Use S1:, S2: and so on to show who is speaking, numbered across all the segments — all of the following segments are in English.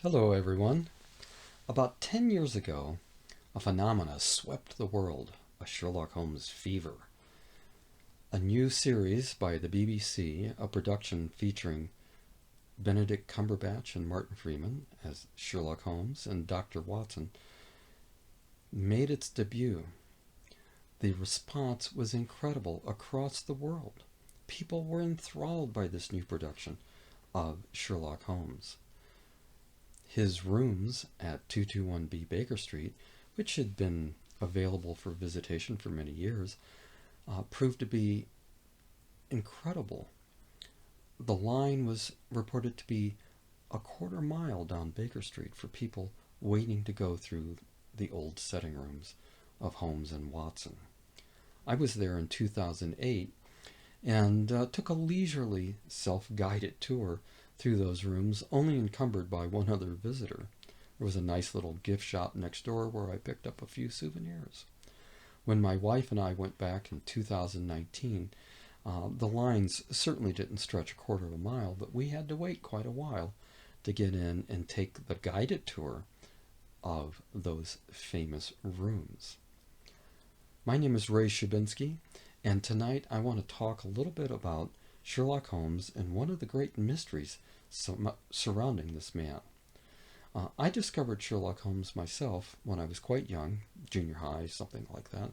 S1: Hello, everyone. About 10 years ago, a phenomena swept the world, a Sherlock Holmes fever. A new series by the BBC, a production featuring Benedict Cumberbatch and Martin Freeman as Sherlock Holmes and Dr. Watson, made its debut. The response was incredible across the world. People were enthralled by this new production of Sherlock Holmes. His rooms at 221B Baker Street, which had been available for visitation for many years, proved to be incredible. The line was reported to be a quarter mile down Baker Street for people waiting to go through the old setting rooms of Holmes and Watson. I was there in 2008 and took a leisurely, self-guided tour through those rooms, only encumbered by one other visitor. There was a nice little gift shop next door where I picked up a few souvenirs. When my wife and I went back in 2019, the lines certainly didn't stretch a quarter of a mile, but we had to wait quite a while to get in and take the guided tour of those famous rooms. My name is Ray Shabinsky, and tonight I want to talk a little bit about Sherlock Holmes and one of the great mysteries surrounding this man. I discovered Sherlock Holmes myself when I was quite young, junior high, something like that.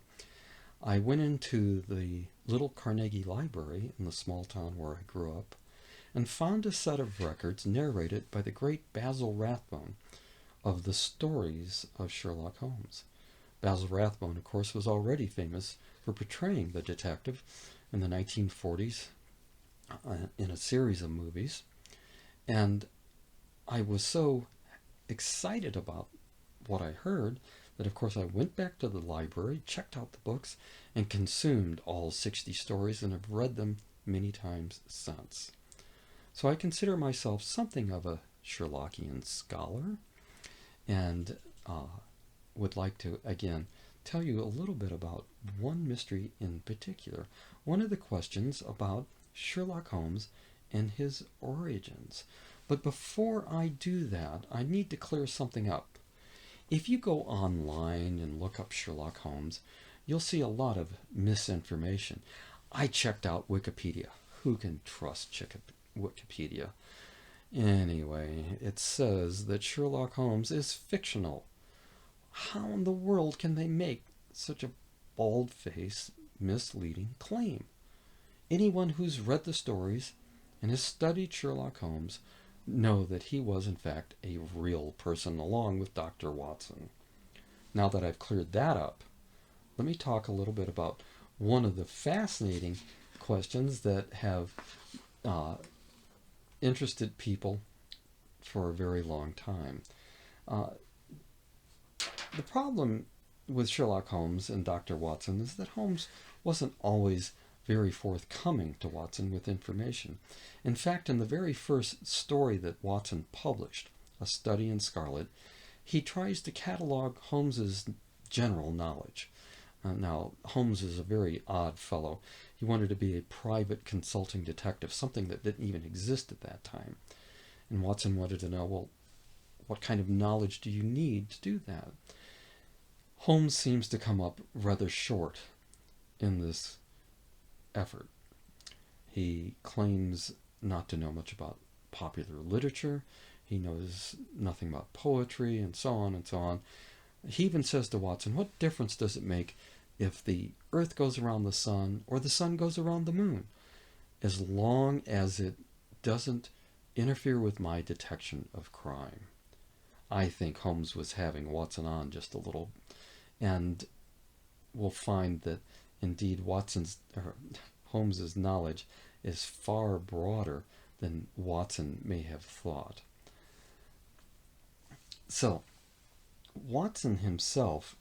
S1: I went into the little Carnegie Library in the small town where I grew up and found a set of records narrated by the great Basil Rathbone of the stories of Sherlock Holmes. Basil Rathbone, of course, was already famous for portraying the detective in the 1940s in a series of movies. And I was so excited about what I heard that, of course, I went back to the library, checked out the books, and consumed all 60 stories and have read them many times since. So I consider myself something of a Sherlockian scholar and would like to, again, tell you a little bit about one mystery in particular, one of the questions about Sherlock Holmes and his origins. But before I do that, I need to clear something up. If you go online and look up Sherlock Holmes, you'll see a lot of misinformation. I checked out Wikipedia. Who can trust Wikipedia? Anyway, it says that Sherlock Holmes is fictional. How in the world can they make such a bald-faced, misleading claim? Anyone who's read the stories and has studied Sherlock Holmes know that he was, in fact, a real person along with Dr. Watson. Now that I've cleared that up, let me talk a little bit about one of the fascinating questions that have interested people for a very long time. The problem with Sherlock Holmes and Dr. Watson is that Holmes wasn't always very forthcoming to Watson with information. In fact, in the very first story that Watson published, A Study in Scarlet, he tries to catalog Holmes's general knowledge. Now, Holmes is a very odd fellow. He wanted to be a private consulting detective, something that didn't even exist at that time. And Watson wanted to know, well, what kind of knowledge do you need to do that? Holmes seems to come up rather short in this effort. He claims not to know much about popular literature. He knows nothing about poetry, and so on and so on. He even says to Watson, what difference does it make if the Earth goes around the sun or the sun goes around the moon, as long as it doesn't interfere with my detection of crime? I think Holmes was having Watson on just a little, and we'll find that indeed Holmes's knowledge is far broader than Watson may have thought. So, Watson himself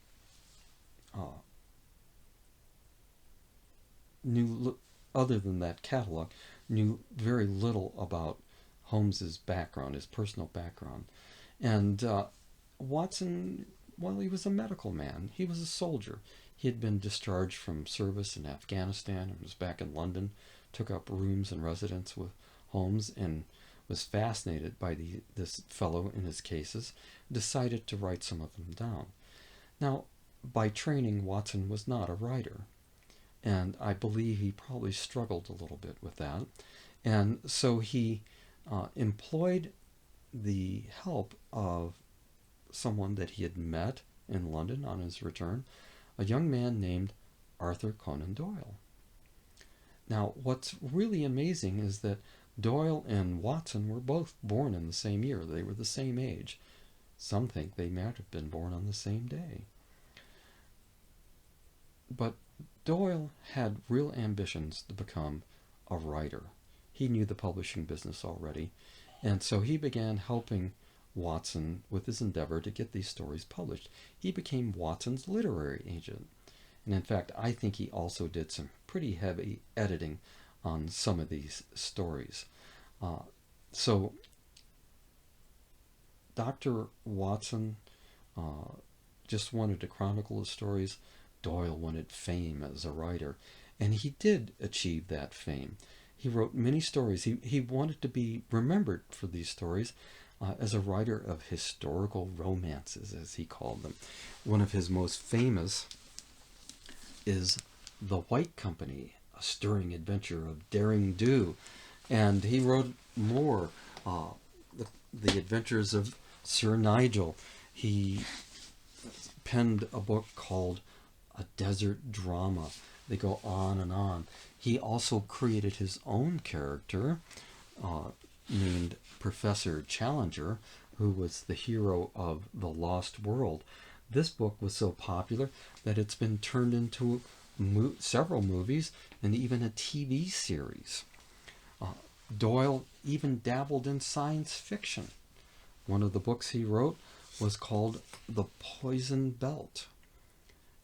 S1: knew, other than that catalog, knew very little about Holmes's background, his personal background. And Watson, well, he was a medical man. He was a soldier. He had been discharged from service in Afghanistan and was back in London, took up rooms and residence with Holmes, and was fascinated by this fellow and his cases, decided to write some of them down. Now, by training, Watson was not a writer, and I believe he probably struggled a little bit with that. And so he employed the help of someone that he had met in London on his return, a young man named Arthur Conan Doyle. Now, what's really amazing is that Doyle and Watson were both born in the same year. They were the same age. Some think they might have been born on the same day. But Doyle had real ambitions to become a writer. He knew the publishing business already, and so he began helping Watson with his endeavor to get these stories published. He became Watson's literary agent. And in fact, I think he also did some pretty heavy editing on some of these stories. So Dr. Watson just wanted to chronicle his stories. Doyle wanted fame as a writer, and he did achieve that fame. He wrote many stories. He wanted to be remembered for these stories as a writer of historical romances, as he called them. One of his most famous is The White Company, a stirring adventure of daring do. And he wrote more, the adventures of Sir Nigel. He penned a book called A Desert Drama. They go on and on. He also created his own character named Professor Challenger, who was the hero of The Lost World. This book was so popular that it's been turned into several movies and even a TV series. Doyle even dabbled in science fiction. One of the books he wrote was called The Poison Belt.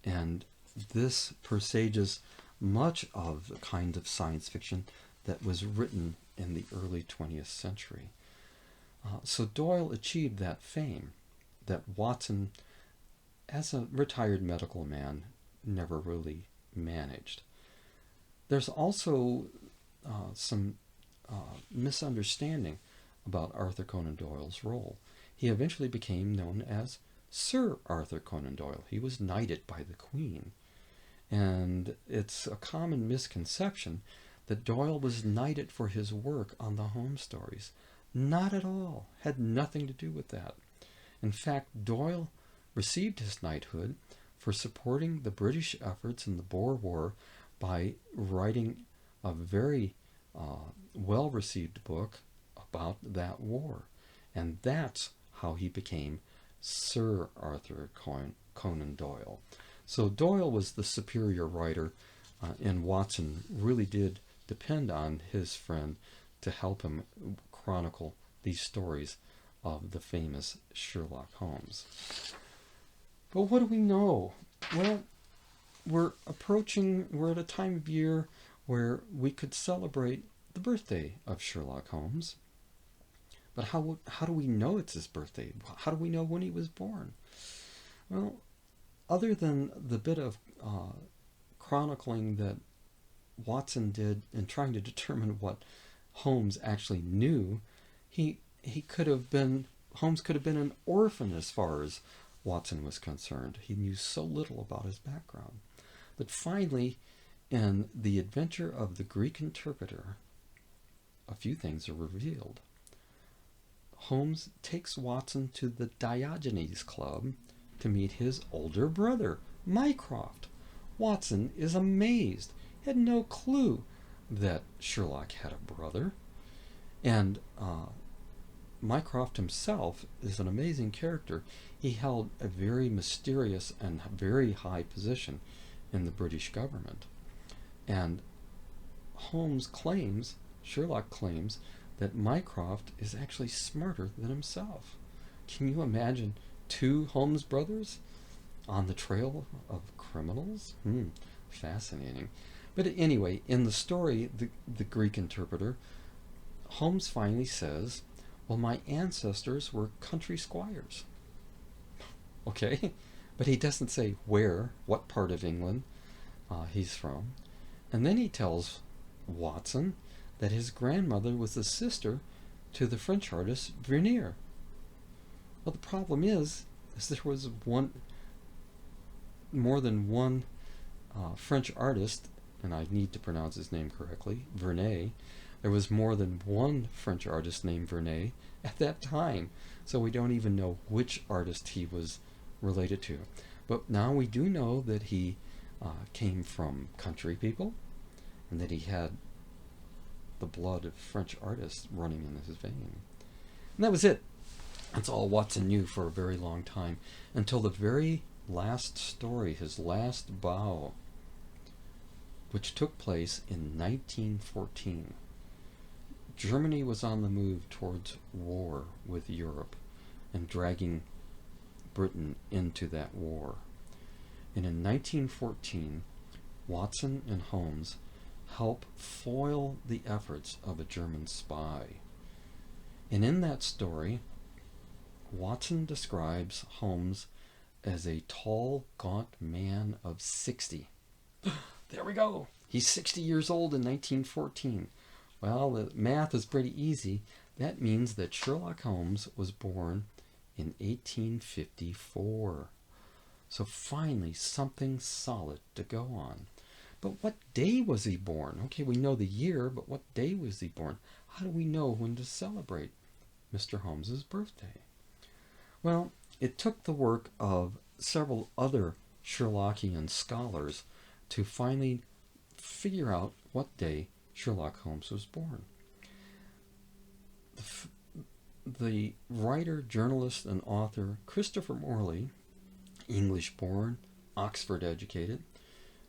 S1: And this presages much of the kind of science fiction that was written in the early 20th century. So Doyle achieved that fame that Watson, as a retired medical man, never really managed. There's also some misunderstanding about Arthur Conan Doyle's role. He eventually became known as Sir Arthur Conan Doyle. He was knighted by the Queen. And it's a common misconception that Doyle was knighted for his work on the Holmes stories. Not at all. Had nothing to do with that. In fact, Doyle received his knighthood for supporting the British efforts in the Boer War by writing a very well-received book about that war. And that's how he became Sir Arthur Conan Doyle. So Doyle was the superior writer, and Watson really did depend on his friend to help him chronicle these stories of the famous Sherlock Holmes. But what do we know? Well, we're at a time of year where we could celebrate the birthday of Sherlock Holmes. But how do we know it's his birthday? How do we know when he was born? Well, other than the bit of chronicling that Watson did in trying to determine what Holmes actually knew, Holmes could have been an orphan as far as Watson was concerned. He knew so little about his background. But finally, in The Adventure of the Greek Interpreter, a few things are revealed. Holmes takes Watson to the Diogenes Club to meet his older brother, Mycroft. Watson is amazed. He had no clue that Sherlock had a brother. And Mycroft himself is an amazing character. He held a very mysterious and very high position in the British government. And Sherlock claims that Mycroft is actually smarter than himself. Can you imagine two Holmes brothers on the trail of criminals? Fascinating. But anyway, in the story, the Greek Interpreter, Holmes finally says, well, my ancestors were country squires. Okay? But he doesn't say what part of England he's from. And then he tells Watson that his grandmother was the sister to the French artist Vernier. Well, the problem is there was more than one French artist, and I need to pronounce his name correctly, Vernet. There was more than one French artist named Vernet at that time, so we don't even know which artist he was related to. But now we do know that he came from country people, and that he had the blood of French artists running in his vein. And that was it. That's all Watson knew for a very long time, until the very last story, his last bow, which took place in 1914. Germany was on the move towards war with Europe and dragging Britain into that war. And in 1914, Watson and Holmes help foil the efforts of a German spy. And in that story, Watson describes Holmes as a tall, gaunt man of 60. There we go. He's 60 years old in 1914. Well, the math is pretty easy. That means that Sherlock Holmes was born in 1854. So finally, something solid to go on. But what day was he born? Okay, we know the year, but what day was he born? How do we know when to celebrate Mr. Holmes's birthday? Well, it took the work of several other Sherlockian scholars to finally figure out what day Sherlock Holmes was born. The writer, journalist, and author Christopher Morley, English-born, Oxford-educated,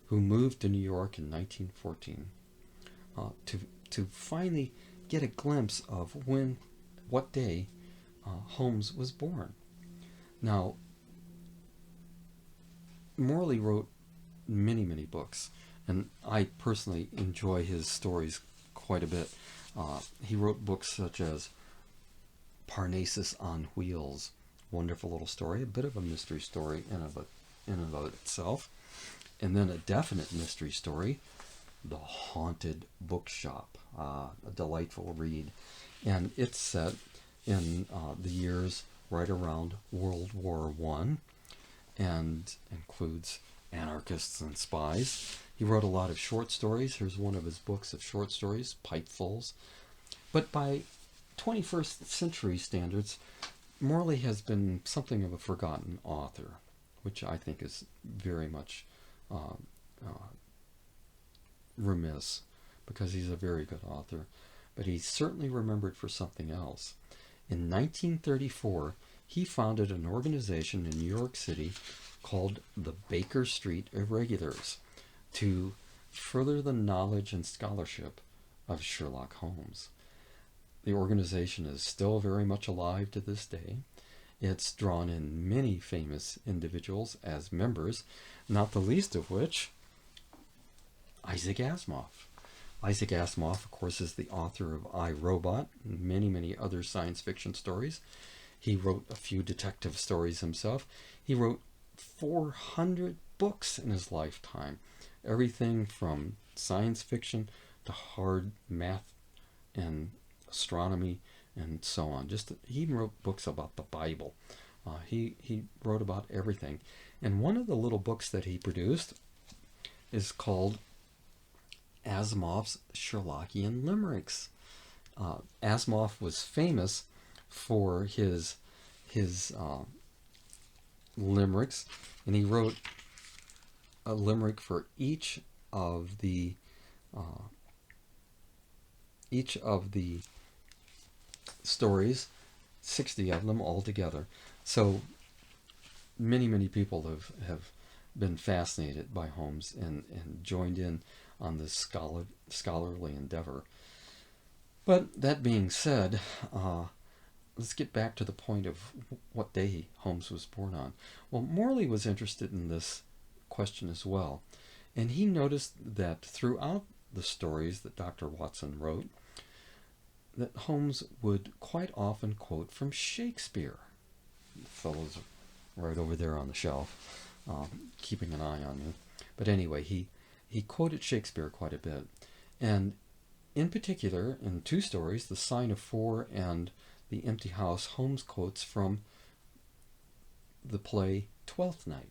S1: who moved to New York in 1914, to finally get a glimpse of what day Holmes was born. Now, Morley wrote many, many books, and I personally enjoy his stories quite a bit. He wrote books such as Parnassus on Wheels, wonderful little story, a bit of a mystery story in and of itself, and then a definite mystery story, The Haunted Bookshop, a delightful read, and it's set in the years right around World War I, and includes anarchists and spies. He wrote a lot of short stories. Here's one of his books of short stories, Pipefuls. But by 21st century standards, Morley has been something of a forgotten author, which I think is very much remiss, because he's a very good author. But he's certainly remembered for something else. In 1934, he founded an organization in New York City called the Baker Street Irregulars to further the knowledge and scholarship of Sherlock Holmes. The organization is still very much alive to this day. It's drawn in many famous individuals as members, not the least of which Isaac Asimov. Isaac Asimov, of course, is the author of I, Robot and many, many other science fiction stories. He wrote a few detective stories himself. He wrote 400 books in his lifetime. Everything from science fiction to hard math and astronomy and so on. He even wrote books about the Bible. He wrote about everything. And one of the little books that he produced is called Asimov's Sherlockian Limericks. Asimov was famous for his limericks, and he wrote a limerick for each of the stories, 60 of them altogether. So many people have been fascinated by Holmes and joined in on this scholarly endeavor. But that being said, let's get back to the point of what day Holmes was born on. Well, Morley was interested in this question as well, and he noticed that throughout the stories that Dr. Watson wrote, that Holmes would quite often quote from Shakespeare. The fellow's right over there on the shelf, keeping an eye on me. But anyway, he quoted Shakespeare quite a bit, and In particular, in two stories, The Sign of Four and The Empty House, Holmes quotes from the play Twelfth Night.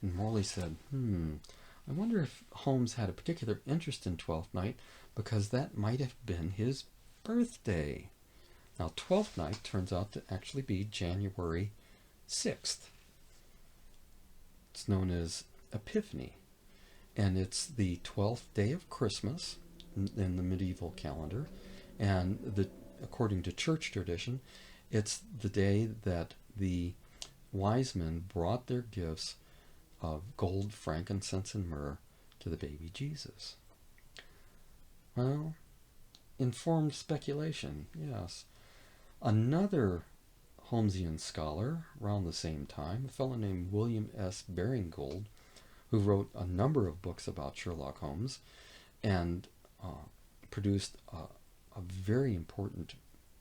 S1: And Morley said, I wonder if Holmes had a particular interest in Twelfth Night because that might have been his birthday. Now, Twelfth Night turns out to actually be January 6th. It's known as Epiphany, and it's the 12th day of Christmas in the medieval calendar, and according to church tradition, it's the day that the wise men brought their gifts of gold, frankincense, and myrrh to the baby Jesus. Well, informed speculation, yes. Another Holmesian scholar around the same time, a fellow named William S. Baring-Gould, who wrote a number of books about Sherlock Holmes and produced a very important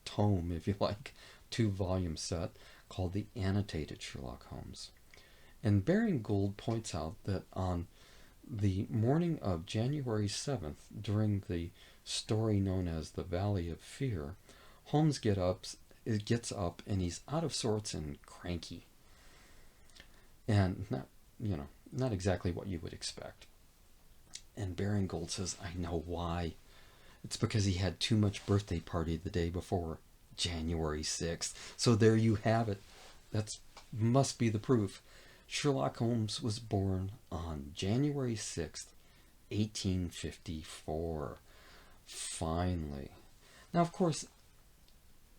S1: tome, if you like, 2-volume set called The Annotated Sherlock Holmes. And Baring-Gould points out that on the morning of January 7th, during the story known as the Valley of Fear, Holmes gets up and he's out of sorts and cranky. And not exactly what you would expect. And Baring-Gould says, I know why. It's because he had too much birthday party the day before, January 6th. So there you have it. That must be the proof. Sherlock Holmes was born on January 6th, 1854. Finally. Now, of course,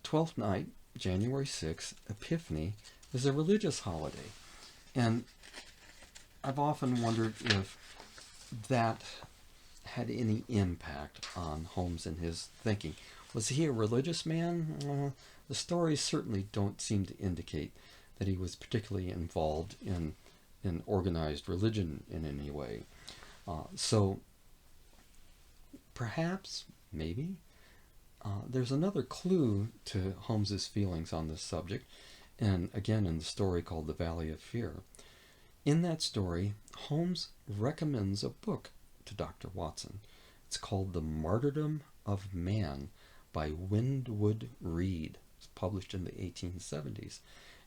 S1: Twelfth Night, January 6th, Epiphany, is a religious holiday. And I've often wondered if that had any impact on Holmes and his thinking. Was he a religious man? The stories certainly don't seem to indicate that he was particularly involved in organized religion in any way. So perhaps, maybe, there's another clue to Holmes's feelings on this subject, and again in the story called The Valley of Fear. In that story, Holmes recommends a book to Dr. Watson. It's called The Martyrdom of Man by Winwood Reade. It's published in the 1870s.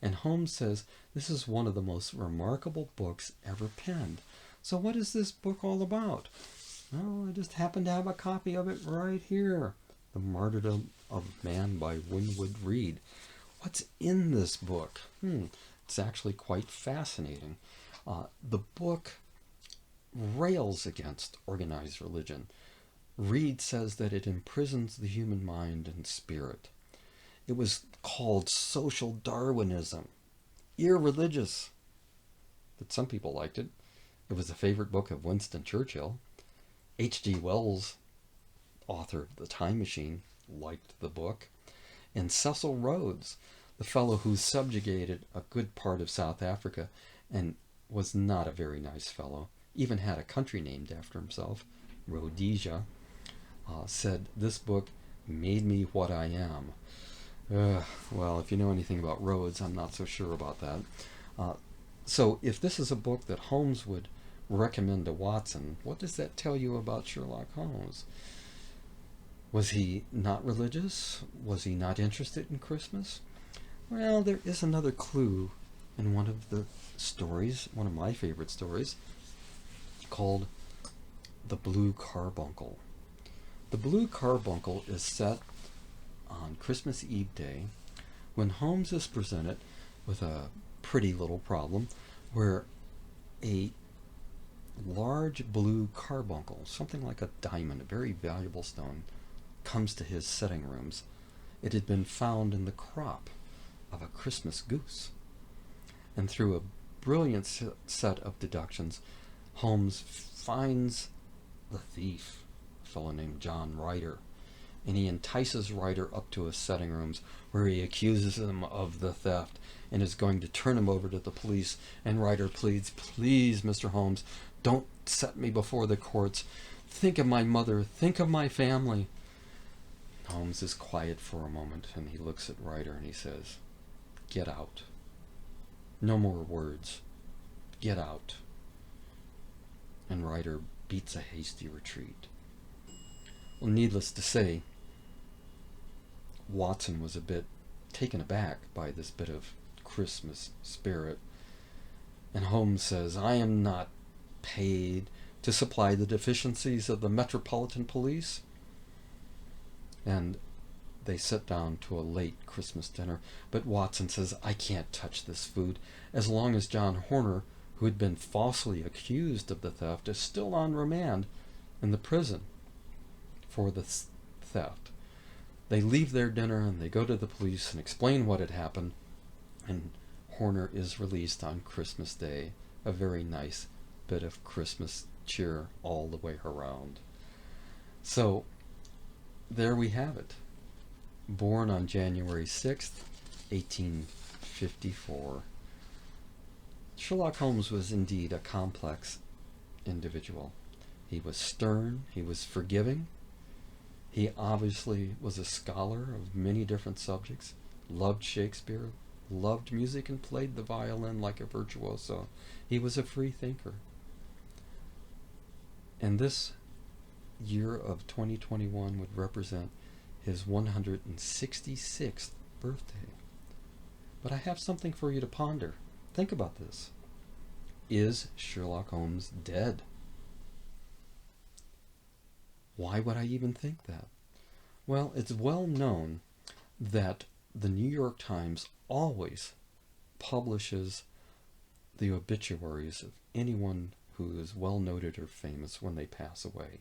S1: And Holmes says this is one of the most remarkable books ever penned. So what is this book all about? Well, I just happen to have a copy of it right here. The Martyrdom of Man by Winwood Reade. What's in this book? It's actually quite fascinating. The book rails against organized religion. Reade says that it imprisons the human mind and spirit. It was called social Darwinism, irreligious. But some people liked it. It was a favorite book of Winston Churchill. H.G. Wells, author of The Time Machine, liked the book. And Cecil Rhodes, the fellow who subjugated a good part of South Africa and was not a very nice fellow, even had a country named after himself, Rhodesia, said, this book made me what I am. Well, if you know anything about Rhodes, I'm not so sure about that. So if this is a book that Holmes would recommend to Watson, what does that tell you about Sherlock Holmes? Was he not religious? Was he not interested in Christmas? Well, there is another clue in one of the stories, one of my favorite stories, called The Blue Carbuncle. The Blue Carbuncle is set on Christmas Eve day when Holmes is presented with a pretty little problem where a large blue carbuncle, something like a diamond, a very valuable stone, comes to his sitting rooms. It had been found in the crop of a Christmas goose. And through a brilliant set of deductions, Holmes finds the thief, a fellow named John Ryder, and he entices Ryder up to his sitting rooms where he accuses him of the theft and is going to turn him over to the police. And Ryder pleads, please, Mr. Holmes, don't set me before the courts. Think of my mother. Think of my family. Holmes is quiet for a moment, and he looks at Ryder and he says, get out. No more words. Get out. And Ryder beats a hasty retreat. Well, needless to say, Watson was a bit taken aback by this bit of Christmas spirit, and Holmes says, "I am not paid to supply the deficiencies of the Metropolitan Police." And they sit down to a late Christmas dinner, but Watson says, "I can't touch this food as long as John Horner, who had been falsely accused of the theft, is still on remand in the prison for the theft." They leave their dinner and they go to the police and explain what had happened, and Horner is released on Christmas Day. A very nice bit of Christmas cheer all the way around. So there we have it. Born on January 6th, 1854. Sherlock Holmes was indeed a complex individual. He was stern, he was forgiving, he obviously was a scholar of many different subjects, loved Shakespeare, loved music, and played the violin like a virtuoso. He was a free thinker. And this year of 2021 would represent his 166th birthday. But I have something for you to ponder. Think about this. Is Sherlock Holmes dead? Why would I even think that? Well, it's well known that the New York Times always publishes the obituaries of anyone who is well noted or famous when they pass away.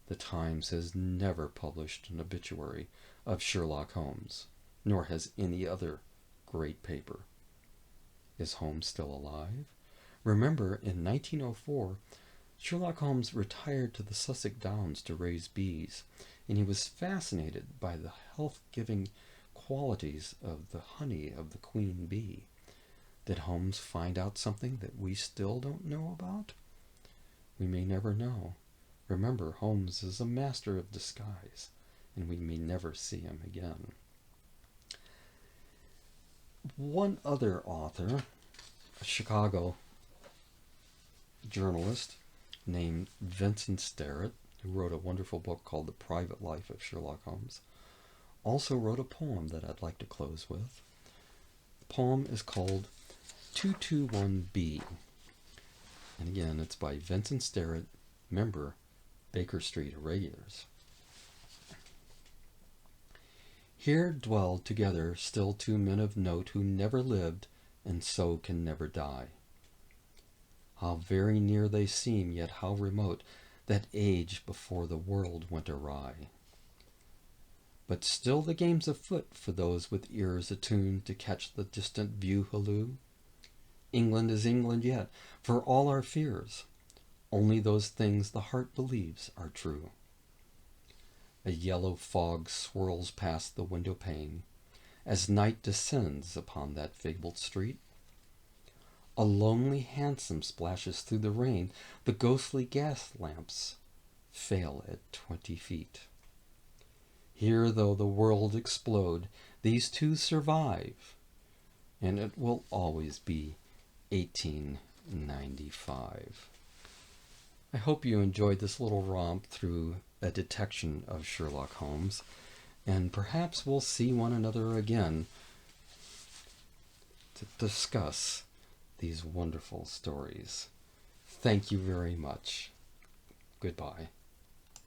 S1: The Times has never published an obituary of Sherlock Holmes, nor has any other great paper. Is Holmes still alive? Remember, in 1904, Sherlock Holmes retired to the Sussex Downs to raise bees, and he was fascinated by the health-giving qualities of the honey of the queen bee. Did Holmes find out something that we still don't know about? We may never know. Remember, Holmes is a master of disguise, and we may never see him again. One other author, a Chicago journalist named Vincent Sterrett, who wrote a wonderful book called The Private Life of Sherlock Holmes, also wrote a poem that I'd like to close with. The poem is called 221B. And again, it's by Vincent Sterrett, member, Baker Street Irregulars. Here dwell together still two men of note who never lived and so can never die. How very near they seem, yet how remote, that age before the world went awry. But still the game's afoot for those with ears attuned to catch the distant view halloo. England is England yet, for all our fears. Only those things the heart believes are true. A yellow fog swirls past the window pane as night descends upon that fabled street. A lonely hansom splashes through the rain. The ghostly gas lamps fail at 20 feet. Here, though the world explode, these two survive, and it will always be 1895. I hope you enjoyed this little romp through a detection of Sherlock Holmes, and perhaps we'll see one another again to discuss these wonderful stories. Thank you very much. Goodbye.